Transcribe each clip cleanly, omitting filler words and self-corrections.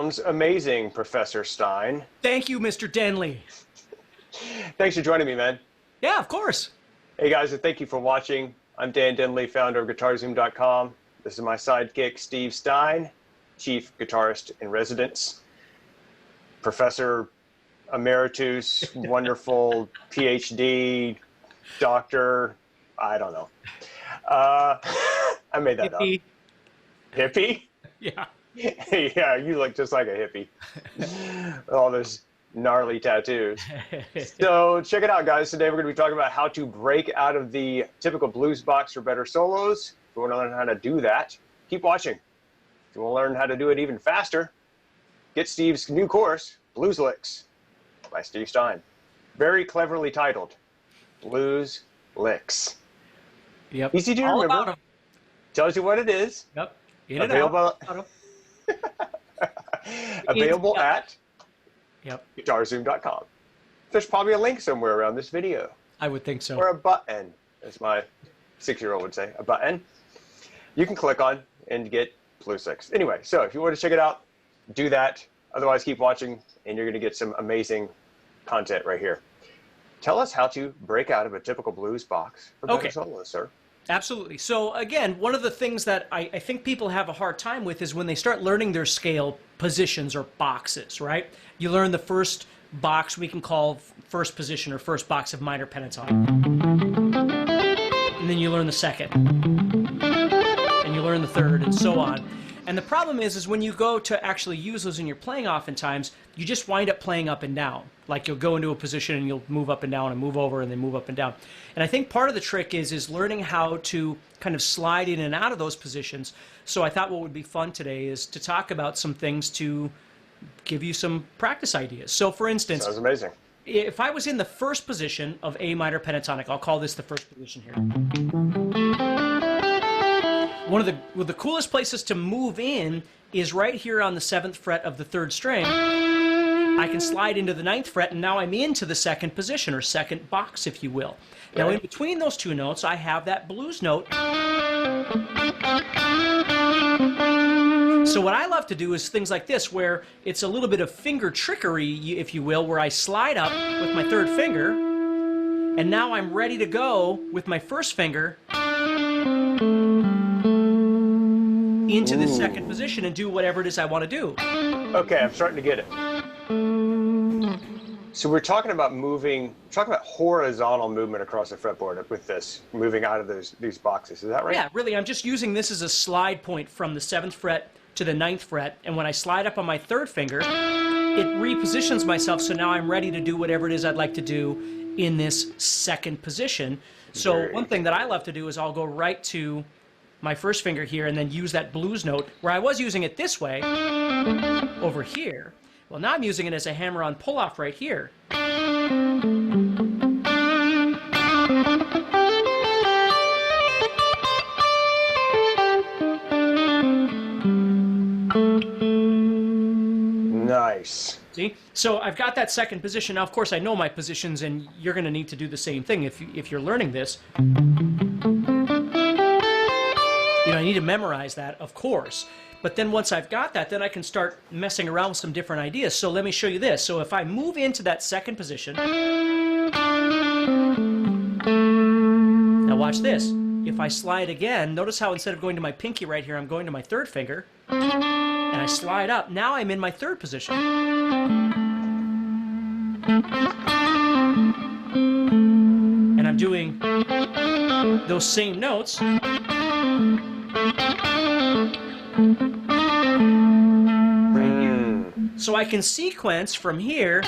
sounds amazing, Professor Stein. Thank you, Mr. Denley. Thanks for joining me, man. Yeah, of course. Hey guys, and thank you for watching. I'm Dan Denley, founder of guitarzoom.com. This is my sidekick, Steve Stein, chief guitarist in residence, professor emeritus, wonderful PhD, doctor, I don't know. I made that Hippie. up. Hippie? Yeah. Yeah, you look just like a hippie. All those gnarly tattoos. So check it out, guys. Today we're going to be talking about how to break out of the typical blues box for better solos. If you want to learn how to do that, keep watching. If you want to learn how to do it even faster, get Steve's new course, Blues Licks, by Steve Stein. Very cleverly titled, Blues Licks. Yep. Easy to All remember. about 'em. Tells you what it is. Yep. In and Available, out. available at Yep. guitarzoom.com. There's probably a link somewhere around this video. I would think so. Or a button, as my 6-year-old would say, a button. You can click on and get Blues Licks. Anyway, so if you want to check it out, do that. Otherwise, keep watching, and you're going to get some amazing content right here. Tell us how to break out of a typical blues box for better solos, sir. Absolutely. So again, one of the things that I think people have a hard time with is when they start learning their scale positions or boxes, right? You learn the first box we can call first position or first box of minor pentatonic. And then you learn the second. And you learn the third and so on. And the problem is when you go to actually use those in your playing oftentimes, you just wind up playing up and down. Like you'll go into a position and you'll move up and down and move over and then move up and down. And I think part of the trick is learning how to kind of slide in and out of those positions. So I thought what would be fun today is to talk about some things to give you some practice ideas. So for instance, Sounds amazing. if I was in the first position of A minor pentatonic, I'll call this the first position here. One of the coolest places to move in is right here on the 7th fret of the 3rd string. I can slide into the 9th fret, and now I'm into the second position, or second box, if you will. Now, in between those two notes, I have that blues note. So what I love to do is things like this, where it's a little bit of finger trickery, if you will, where I slide up with my 3rd finger, and now I'm ready to go with my 1st finger into the second position and do whatever it is I want to do. Okay, I'm starting to get it. So we're talking about horizontal movement across the fretboard with this, moving out of these boxes. Is that right? Yeah, really, I'm just using this as a slide point from the 7th fret to the 9th fret, and when I slide up on my 3rd finger, it repositions myself, so now I'm ready to do whatever it is I'd like to do in this second position. So one thing that I love to do is I'll go right to my 1st finger here and then use that blues note, where I was using it this way, over here. Well, now I'm using it as a hammer-on pull-off right here. Nice. See? So I've got that second position. Now, of course, I know my positions, and you're going to need to do the same thing if you're learning this. You know, I need to memorize that, of course. But then once I've got that, then I can start messing around with some different ideas. So let me show you this. So if I move into that second position, now watch this. If I slide again, notice how instead of going to my pinky right here, I'm going to my 3rd finger, and I slide up. Now I'm in my 3rd position. And I'm doing those same notes. Right here. So I can sequence from here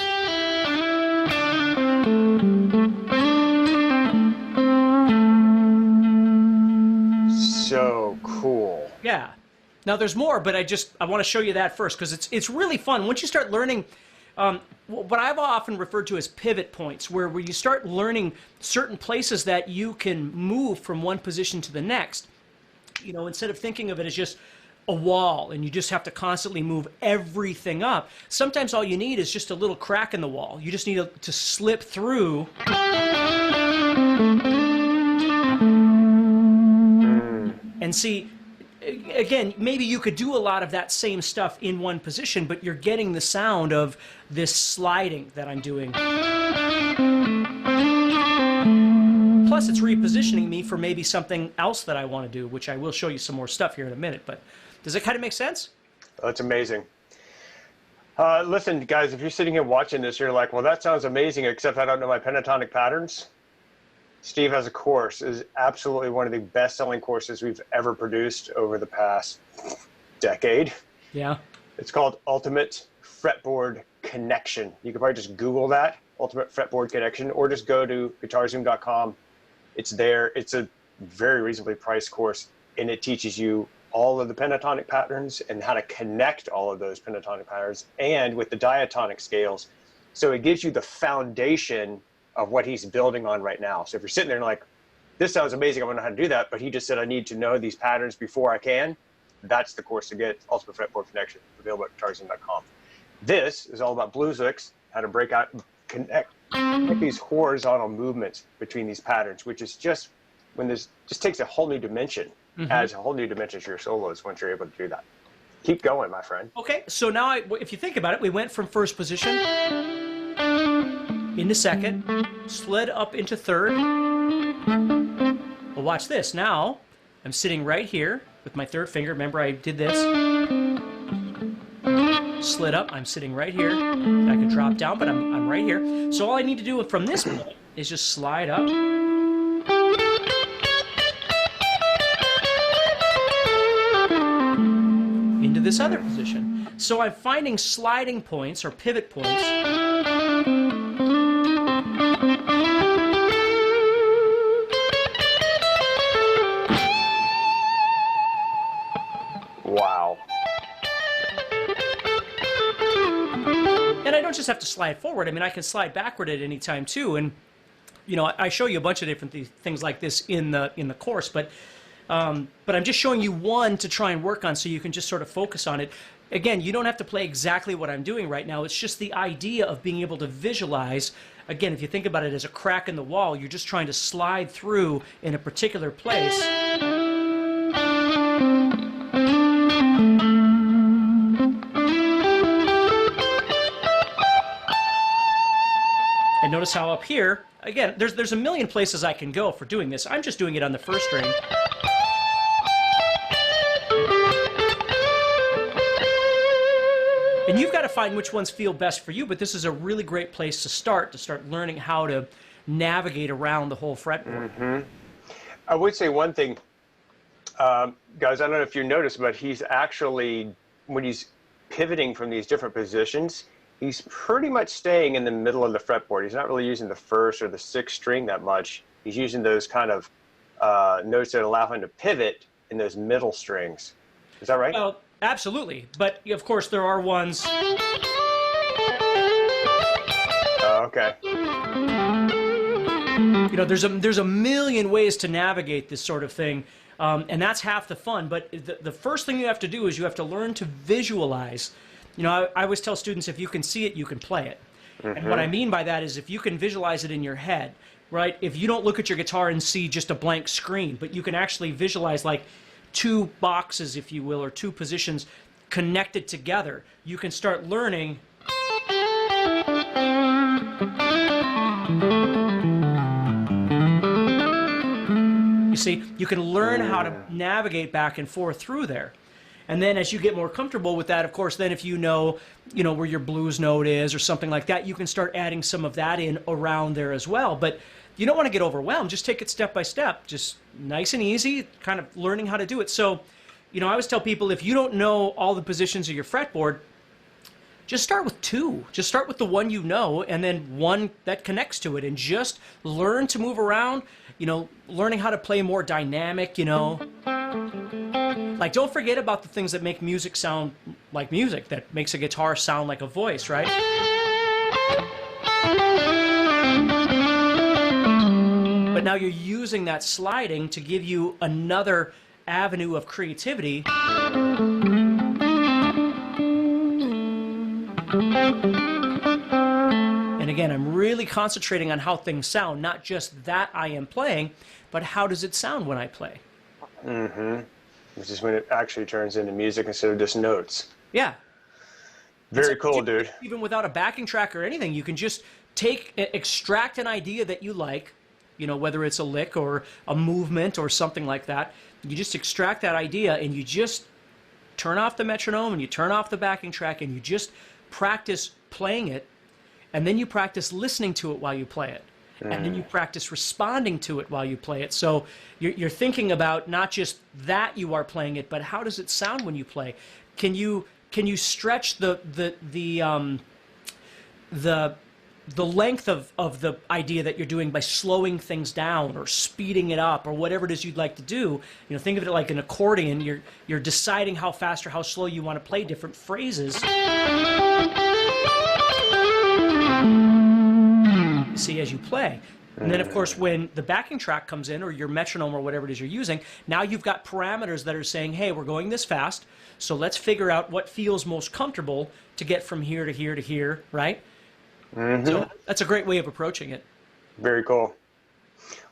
So cool. Yeah. Now there's more, but I want to show you that first because it's really fun. Once you start learning what I've often referred to as pivot points, where you start learning certain places that you can move from one position to the next. You know, instead of thinking of it as just a wall and you just have to constantly move everything up, sometimes all you need is just a little crack in the wall. You just need to slip through and see, again, maybe you could do a lot of that same stuff in one position, but you're getting the sound of this sliding that I'm doing. Plus, it's repositioning me for maybe something else that I want to do, which I will show you some more stuff here in a minute. But does it kind of make sense? That's amazing. Listen, guys, if you're sitting here watching this, you're like, well, that sounds amazing, except I don't know my pentatonic patterns. Steve has a course. It is absolutely one of the best-selling courses we've ever produced over the past decade. Yeah. It's called Ultimate Fretboard Connection. You can probably just Google that, Ultimate Fretboard Connection, or just go to guitarzoom.com. It's there. It's a very reasonably priced course, and it teaches you all of the pentatonic patterns and how to connect all of those pentatonic patterns and with the diatonic scales. So it gives you the foundation of what he's building on right now. So if you're sitting there and like, this sounds amazing, I want to know how to do that, but he just said I need to know these patterns before I can, that's the course to get, Ultimate Fretboard Connection, available at guitarzoom.com. This is all about blues licks, how to break out and connect these horizontal movements between these patterns, which is just, when this just takes a whole new dimension, adds a whole new dimension to your solos once you're able to do that. Keep going, my friend. Okay, so now if you think about it, we went from first position into second, slid up into third. Well, watch this. Now, I'm sitting right here with my third finger. Remember, I did this. Slid up. I'm sitting right here. I can drop down, but I'm right here. So all I need to do from this point is just slide up. Into this other position. So I'm finding sliding points or pivot points. Wow. And I don't just have to slide forward. I mean, I can slide backward at any time too. And you know, I show you a bunch of different things like this in the course, but I'm just showing you one to try and work on so you can just sort of focus on it. Again, you don't have to play exactly what I'm doing right now. It's just the idea of being able to visualize. Again, if you think about it as a crack in the wall, you're just trying to slide through in a particular place. And notice how up here, again, there's a million places I can go for doing this. I'm just doing it on the first string. And you've got to find which ones feel best for you, but this is a really great place to start learning how to navigate around the whole fretboard. I would say one thing, guys, I don't know if you noticed, but he's actually, when he's pivoting from these different positions, he's pretty much staying in the middle of the fretboard. He's not really using the first or the sixth string that much. He's using those kind of notes that allow him to pivot in those middle strings. Is that right? Well, absolutely. But, of course, there are ones... Okay. You know, there's a million ways to navigate this sort of thing, and that's half the fun. But the first thing you have to do is you have to learn to visualize. You know, I always tell students, if you can see it, you can play it. And what I mean by that is if you can visualize it in your head, right? If you don't look at your guitar and see just a blank screen, but you can actually visualize like two boxes, if you will, or two positions connected together, you can start learning. You see, you can learn how to navigate back and forth through there. And then as you get more comfortable with that, of course, then if you know where your blues note is or something like that, you can start adding some of that in around there as well. But you don't want to get overwhelmed. Just take it step by step, just nice and easy, kind of learning how to do it. So, you know, I always tell people, if you don't know all the positions of your fretboard, just start with two. Just start with the one you know, and then one that connects to it, and just learn to move around, you know, learning how to play more dynamic, you know. Like, don't forget about the things that make music sound like music, that makes a guitar sound like a voice, right? But now you're using that sliding to give you another avenue of creativity. And again, I'm really concentrating on how things sound, not just that I am playing, but how does it sound when I play. which is when it actually turns into music instead of just notes. Yeah. Very cool, dude. Even without a backing track or anything, you can just extract an idea that you like, you know, whether it's a lick or a movement or something like that. You just extract that idea and you just turn off the metronome and you turn off the backing track and you just practice playing it, and then you practice listening to it while you play it. And then you practice responding to it while you play it. So you're thinking about not just that you are playing it, but how does it sound when you play? Can you stretch the length of the idea that you're doing by slowing things down or speeding it up or whatever it is you'd like to do? You know, think of it like an accordion. You're deciding how fast or how slow you want to play different phrases. See as you play. And then, of course, when the backing track comes in, or your metronome or whatever it is you're using, now you've got parameters that are saying, hey, we're going this fast, so let's figure out what feels most comfortable to get from here to here to here, right? So that's a great way of approaching it. Very cool.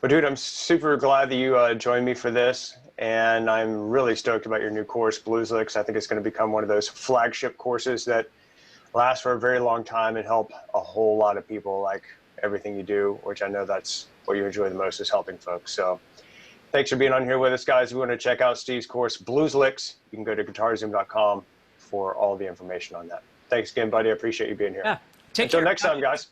Well, dude, I'm super glad that you joined me for this, and I'm really stoked about your new course, Blues Licks. I think it's going to become one of those flagship courses that last for a very long time and help a whole lot of people, like everything you do, which I know that's what you enjoy the most, is helping folks. So thanks for being on here with us, guys. If you want to check out Steve's course, Blues Licks, you can go to guitarzoom.com for all the information on that. Thanks again, buddy. I appreciate you being here. Yeah. Until next time, guys.